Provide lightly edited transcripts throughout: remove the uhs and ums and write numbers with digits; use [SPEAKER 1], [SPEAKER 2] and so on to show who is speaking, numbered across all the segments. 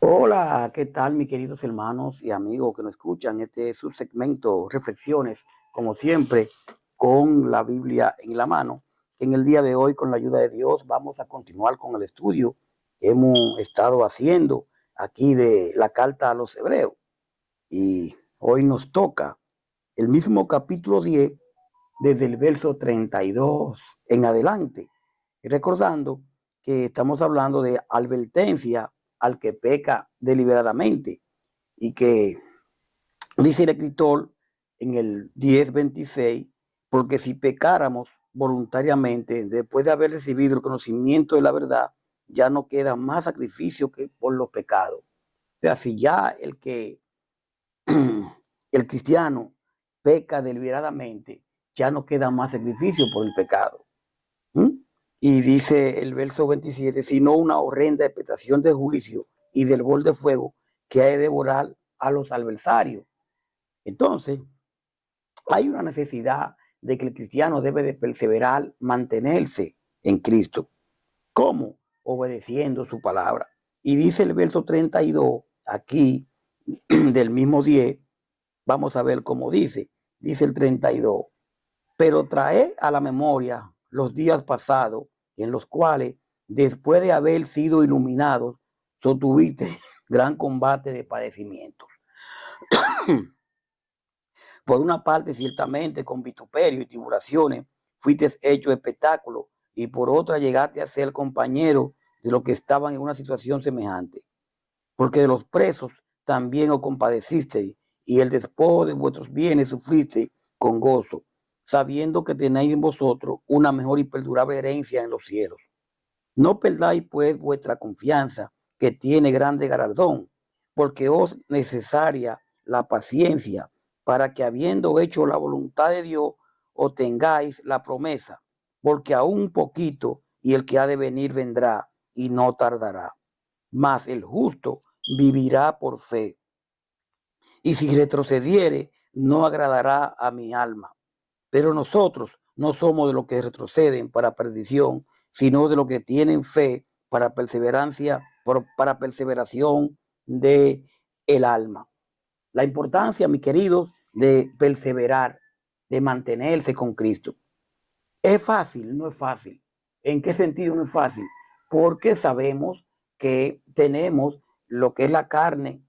[SPEAKER 1] Hola, ¿qué tal, mis queridos hermanos y amigos que nos escuchan? Este es su segmento, Reflexiones, como siempre, con la Biblia en la mano. En el día de hoy, con la ayuda de Dios, vamos a continuar con el estudio que hemos estado haciendo aquí de la carta a los Hebreos. Y hoy nos toca el mismo capítulo 10, desde el verso 32 en adelante, recordando que estamos hablando de advertencia al que peca deliberadamente y que dice el escritor en el 10:26, porque si pecáramos voluntariamente después de haber recibido el conocimiento de la verdad, ya no queda más sacrificio que por los pecados. O sea, si ya el cristiano peca deliberadamente, ya no queda más sacrificio por el pecado. ¿Mm? Y dice el verso 27, sino una horrenda expectación de juicio y del bol de fuego que ha de devorar a los adversarios. Entonces, hay una necesidad de que el cristiano debe de perseverar, mantenerse en Cristo. ¿Cómo? Obedeciendo su palabra. Y dice el verso 32, aquí, del mismo 10, vamos a ver cómo dice. Dice el 32, pero trae a la memoria los días pasados en los cuales, después de haber sido iluminados, sostuviste gran combate de padecimientos. Por una parte, ciertamente, con vituperio y tribulaciones, fuiste hecho espectáculo, y por otra llegaste a ser compañero de los que estaban en una situación semejante. Porque de los presos también os compadecisteis, y el despojo de vuestros bienes sufriste con gozo, sabiendo que tenéis en vosotros una mejor y perdurable herencia en los cielos. No perdáis pues vuestra confianza, que tiene grande galardón, porque os necesaria la paciencia, para que habiendo hecho la voluntad de Dios, obtengáis la promesa, porque aún un poquito, y el que ha de venir vendrá, y no tardará. Mas el justo vivirá por fe, y si retrocediere, no agradará a mi alma. Pero nosotros no somos de los que retroceden para perdición, sino de los que tienen fe para perseverancia, para perseveración de el alma. La importancia, mis queridos, de perseverar, de mantenerse con Cristo. ¿Es fácil? No es fácil. ¿En qué sentido no es fácil? Porque sabemos que tenemos lo que es la carne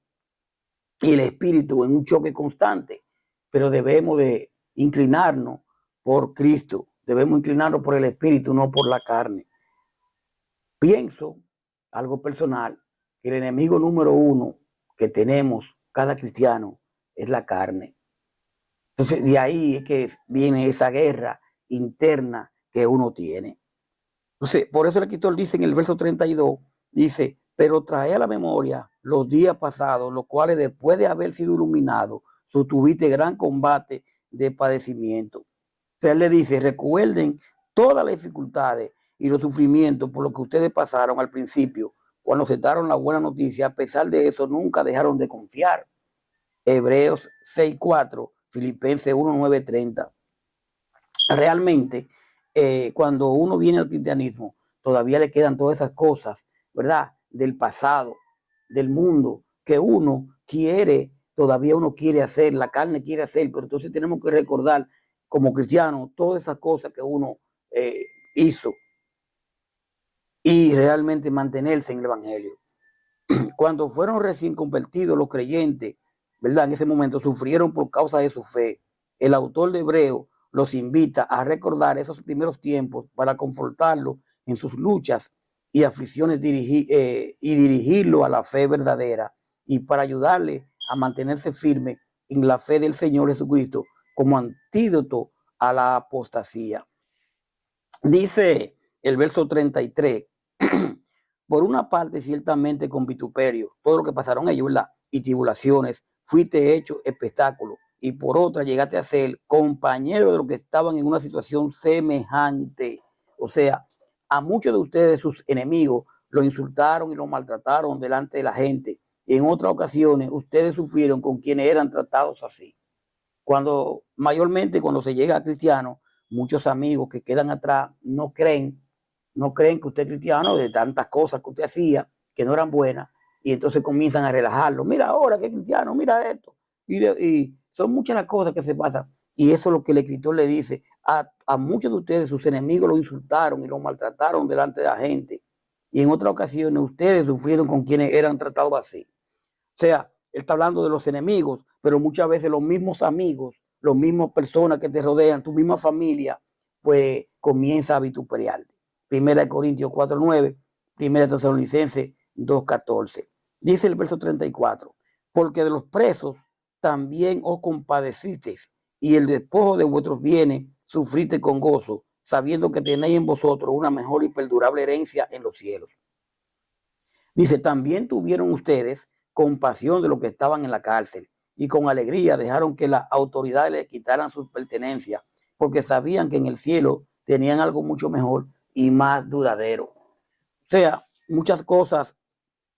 [SPEAKER 1] y el espíritu en un choque constante, pero debemos de inclinarnos por Cristo, debemos inclinarnos por el espíritu, no por la carne. Pienso, algo personal, que el enemigo número uno que tenemos cada cristiano es la carne. Entonces, de ahí es que viene esa guerra interna que uno tiene. Entonces, por eso el escritor dice en el verso 32, dice, pero trae a la memoria los días pasados, los cuales después de haber sido iluminados, sostuviste gran combate de padecimiento. O sea, él le dice, recuerden todas las dificultades y los sufrimientos por los que ustedes pasaron al principio, cuando aceptaron la buena noticia. A pesar de eso, nunca dejaron de confiar. Hebreos 6:4, Filipenses 1:9-30. Realmente, cuando uno viene al cristianismo, todavía le quedan todas esas cosas, ¿verdad? Del pasado, del mundo, que uno quiere, todavía uno quiere hacer, la carne quiere hacer, pero entonces tenemos que recordar como cristianos todas esas cosas que uno hizo y realmente mantenerse en el evangelio. Cuando fueron recién convertidos los creyentes, ¿verdad? En ese momento sufrieron por causa de su fe. El autor de Hebreo los invita a recordar esos primeros tiempos para confortarlos en sus luchas y aflicciones y dirigirlo a la fe verdadera, y para ayudarle a mantenerse firme en la fe del Señor Jesucristo como antídoto a la apostasía. Dice el verso 33, por una parte, ciertamente con vituperio, todo lo que pasaron ellos, ¿verdad? Y tribulaciones, fuiste hecho espectáculo. Y por otra, llegaste a ser compañero de los que estaban en una situación semejante. O sea, a muchos de ustedes, sus enemigos, lo insultaron y lo maltrataron delante de la gente. Y en otras ocasiones, ustedes sufrieron con quienes eran tratados así. Mayormente cuando se llega a cristiano, muchos amigos que quedan atrás no creen que usted es cristiano, de tantas cosas que usted hacía que no eran buenas, y entonces comienzan a relajarlo. Mira ahora que cristiano, mira esto. Y son muchas las cosas que se pasan. Y eso es lo que el escritor le dice. A muchos de ustedes, sus enemigos lo insultaron y lo maltrataron delante de la gente. Y en otras ocasiones ustedes sufrieron con quienes eran tratados así. O sea, él está hablando de los enemigos, pero muchas veces los mismos amigos, las mismas personas que te rodean, tu misma familia, pues comienza a vituperiarte. Primera de Corintios 4:9, Primera de Tesalonicenses 2:14. Dice el verso 34, porque de los presos también os compadecisteis, y el despojo de vuestros bienes sufriste con gozo, sabiendo que tenéis en vosotros una mejor y perdurable herencia en los cielos. Dice, también tuvieron ustedes compasión de los que estaban en la cárcel y con alegría dejaron que las autoridades les quitaran sus pertenencias, porque sabían que en el cielo tenían algo mucho mejor y más duradero. O sea, muchas cosas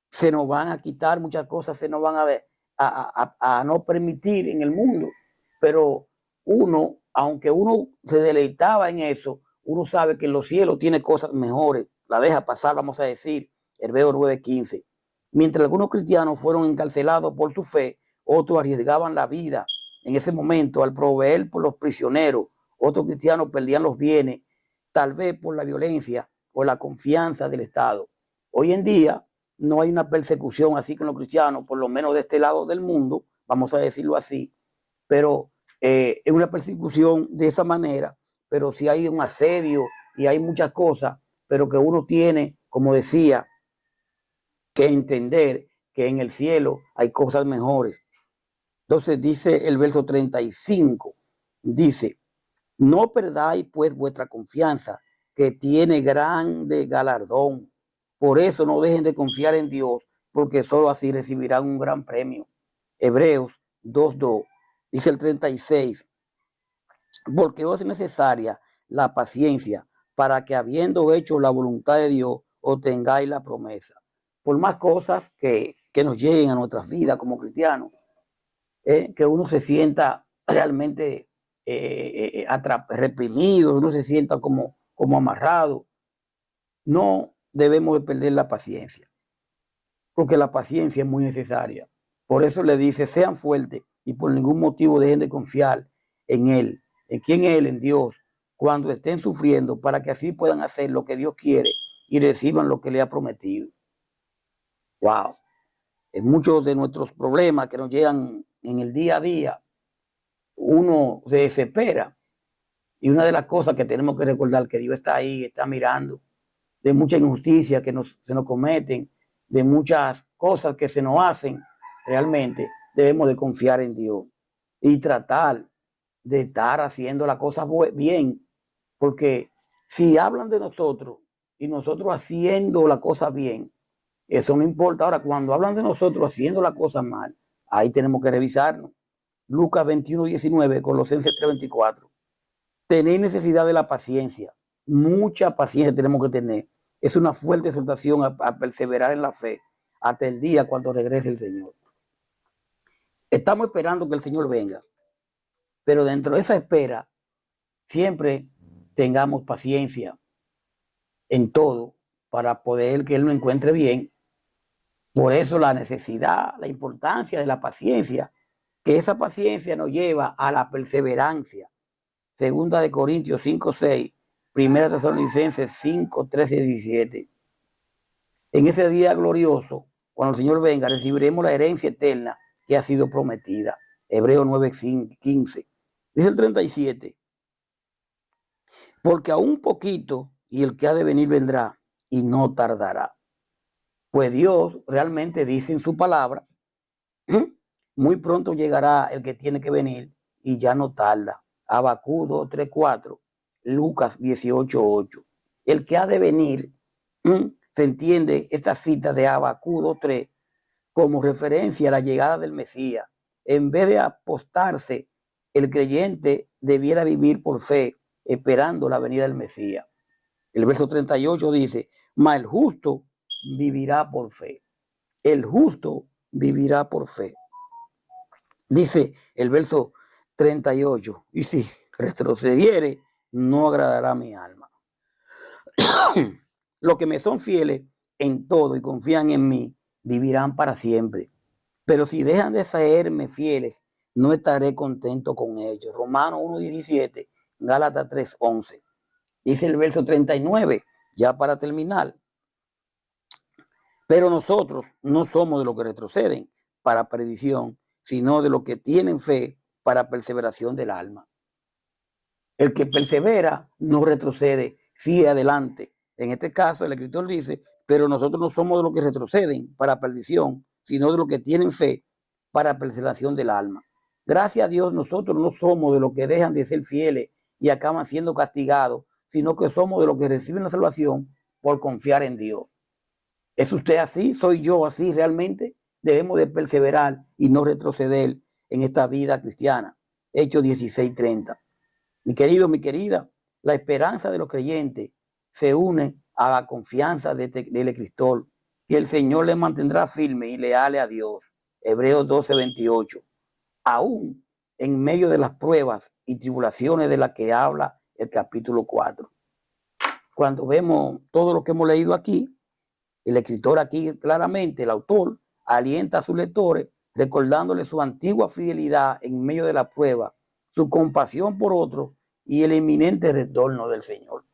[SPEAKER 1] se nos van a quitar, muchas cosas se nos van a no permitir en el mundo, pero uno, aunque uno se deleitaba en eso, uno sabe que en los cielos tiene cosas mejores, la deja pasar, vamos a decir, Hebreos 9:15. Mientras algunos cristianos fueron encarcelados por su fe, otros arriesgaban la vida en ese momento al proveer por los prisioneros, otros cristianos perdían los bienes, tal vez por la violencia o la confianza del Estado. Hoy en día no hay una persecución así con los cristianos, por lo menos de este lado del mundo, vamos a decirlo así, pero es una persecución de esa manera, pero sí hay un asedio y hay muchas cosas, pero que uno tiene, como decía, que entender que en el cielo hay cosas mejores. Entonces dice el verso 35, dice, no perdáis pues vuestra confianza, que tiene grande galardón. Por eso no dejen de confiar en Dios, porque solo así recibirán un gran premio. Hebreos 2:2, dice el 36, porque os es necesaria la paciencia para que habiendo hecho la voluntad de Dios, obtengáis la promesa. Por más cosas que nos lleguen a nuestras vidas como cristianos, que uno se sienta realmente reprimido, uno se sienta como amarrado. No debemos de perder la paciencia, porque la paciencia es muy necesaria. Por eso le dice, sean fuertes y por ningún motivo dejen de confiar en Él. ¿En quién es Él? En Dios. Cuando estén sufriendo, para que así puedan hacer lo que Dios quiere y reciban lo que le ha prometido. Wow. En muchos de nuestros problemas que nos llegan en el día a día, uno se desespera. Y una de las cosas que tenemos que recordar, que Dios está ahí, está mirando, de mucha injusticia que se nos cometen, de muchas cosas que se nos hacen, realmente debemos de confiar en Dios y tratar de estar haciendo las cosas bien, porque si hablan de nosotros y nosotros haciendo la cosa bien, eso no importa. Ahora, cuando hablan de nosotros haciendo la cosa mal, ahí tenemos que revisarnos. Lucas 21:19, Colosenses 3:24. Tener necesidad de la paciencia, mucha paciencia tenemos que tener. Es una fuerte exhortación a perseverar en la fe hasta el día cuando regrese el Señor. Estamos esperando que el Señor venga, pero dentro de esa espera siempre tengamos paciencia en todo para poder que Él nos encuentre bien. Por eso la necesidad, la importancia de la paciencia, que esa paciencia nos lleva a la perseverancia. Segunda de Corintios 5:6, Primera de Tesalonicenses 5:13-17. En ese día glorioso, cuando el Señor venga, recibiremos la herencia eterna que ha sido prometida. Hebreos 9:15. Dice el 37. Porque aún poquito y el que ha de venir vendrá y no tardará. Pues Dios realmente dice en su palabra, muy pronto llegará el que tiene que venir y ya no tarda. Habacuc 2:3-4, Lucas 18:8. El que ha de venir, se entiende esta cita de Habacuc 2:3 como referencia a la llegada del Mesías. En vez de apostarse, el creyente debiera vivir por fe, esperando la venida del Mesías. El verso 38 dice, mas el justo vivirá por fe. El justo vivirá por fe. Dice el verso 38, y si retrocediere, no agradará a mi alma. Los que me son fieles en todo y confían en mí, vivirán para siempre. Pero si dejan de serme fieles, no estaré contento con ellos. Romanos 1:17, Gálatas 3:11. Dice el verso 39, ya para terminar. Pero nosotros no somos de los que retroceden para perdición, sino de los que tienen fe para perseveración del alma. El que persevera no retrocede, sigue adelante. En este caso, el escritor dice, pero nosotros no somos de los que retroceden para perdición, sino de los que tienen fe para perseveración del alma. Gracias a Dios, nosotros no somos de los que dejan de ser fieles y acaban siendo castigados, sino que somos de los que reciben la salvación por confiar en Dios. ¿Es usted así? ¿Soy yo así realmente? Debemos de perseverar y no retroceder en esta vida cristiana. Hechos 16:30. Mi querido, mi querida, la esperanza de los creyentes se une a la confianza del escritor, que el Señor le mantendrá firme y leales a Dios. Hebreos 12:28. Aún en medio de las pruebas y tribulaciones de las que habla el capítulo 4. Cuando vemos todo lo que hemos leído aquí, el escritor aquí claramente, el autor, alienta a sus lectores recordándole su antigua fidelidad en medio de la prueba, su compasión por otros y el inminente retorno del Señor.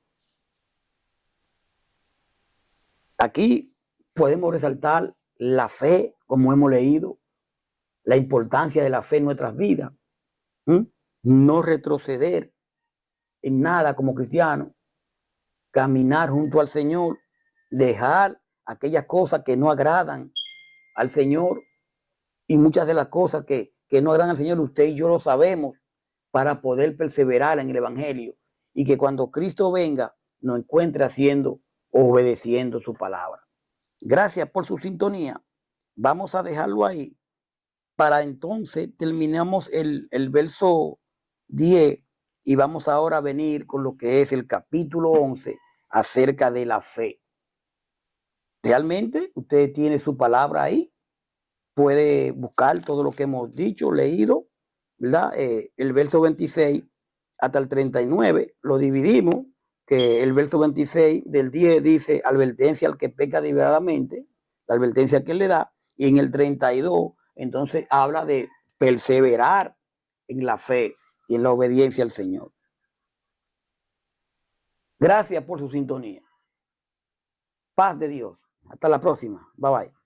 [SPEAKER 1] Aquí podemos resaltar la fe, como hemos leído, la importancia de la fe en nuestras vidas. No retroceder en nada como cristianos, caminar junto al Señor, dejar aquellas cosas que no agradan al Señor y muchas de las cosas que no agradan al Señor, usted y yo lo sabemos, para poder perseverar en el Evangelio y que cuando Cristo venga nos encuentre haciendo o obedeciendo su palabra. Gracias por su sintonía. Vamos a dejarlo ahí para entonces terminamos el verso 10 y vamos ahora a venir con lo que es el capítulo 11 acerca de la fe. Realmente usted tiene su palabra ahí, puede buscar todo lo que hemos dicho, leído, ¿verdad? El verso 26 hasta el 39 lo dividimos, que el verso 26 del 10 dice advertencia al que peca deliberadamente, la advertencia que él le da, y en el 32 entonces habla de perseverar en la fe y en la obediencia al Señor. Gracias por su sintonía. Paz de Dios. Hasta la próxima. Bye bye.